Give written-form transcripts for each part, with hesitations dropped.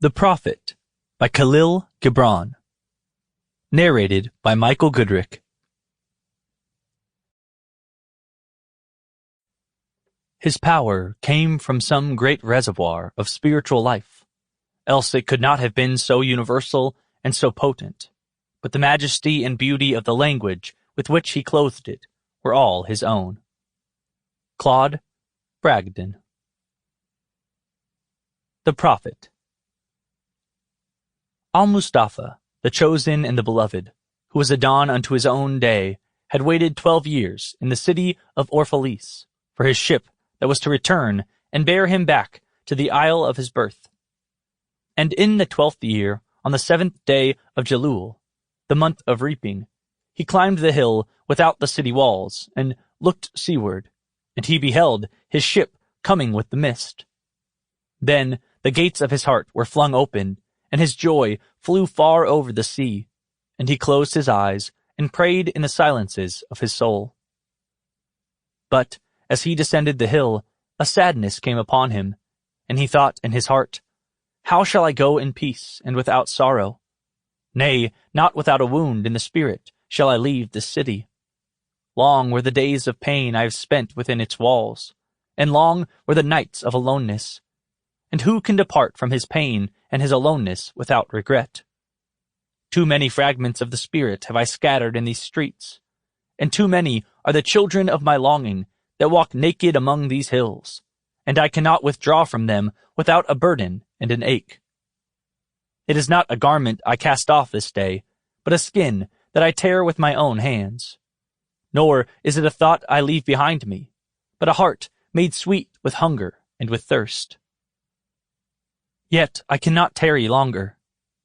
The Prophet by Khalil Gibran. Narrated by Michael Goodrick. His power came from some great reservoir of spiritual life, else it could not have been so universal and so potent, but the majesty and beauty of the language with which he clothed it were all his own. Claude Bragdon. The Prophet. Mustafa, the chosen and the beloved, who was a dawn unto his own day, had waited 12 years in the city of Orphalese for his ship that was to return and bear him back to the isle of his birth. And in the 12th year, on the 7th day of Jalul, the month of reaping, he climbed the hill without the city walls and looked seaward, and he beheld his ship coming with the mist. Then the gates of his heart were flung open, and his joy flew far over the sea, and he closed his eyes and prayed in the silences of his soul. But as he descended the hill, a sadness came upon him, and he thought in his heart, "How shall I go in peace and without sorrow? Nay, not without a wound in the spirit shall I leave this city. Long were the days of pain I have spent within its walls, and long were the nights of aloneness. And who can depart from his pain and his aloneness without regret? Too many fragments of the spirit have I scattered in these streets, and too many are the children of my longing that walk naked among these hills, and I cannot withdraw from them without a burden and an ache. It is not a garment I cast off this day, but a skin that I tear with my own hands. Nor is it a thought I leave behind me, but a heart made sweet with hunger and with thirst. Yet I cannot tarry longer.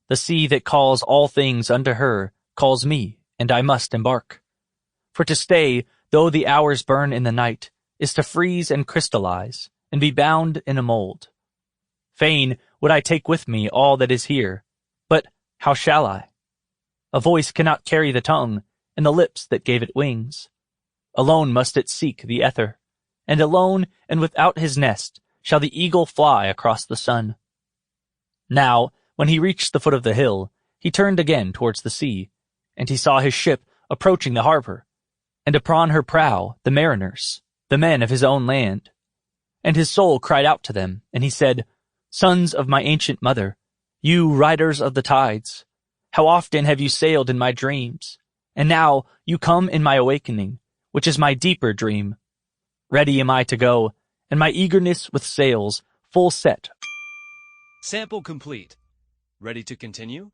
The sea that calls all things unto her calls me, and I must embark. For to stay, though the hours burn in the night, is to freeze and crystallize, and be bound in a mold. Fain would I take with me all that is here, but how shall I? A voice cannot carry the tongue, and the lips that gave it wings. Alone must it seek the ether, and alone and without his nest shall the eagle fly across the sun. Now, when he reached the foot of the hill, he turned again towards the sea, and he saw his ship approaching the harbor, and upon her prow the mariners, the men of his own land. And his soul cried out to them, and he said, "Sons of my ancient mother, you riders of the tides, how often have you sailed in my dreams, and now you come in my awakening, which is my deeper dream. Ready am I to go, and my eagerness with sails full set." Sample complete. Ready to continue?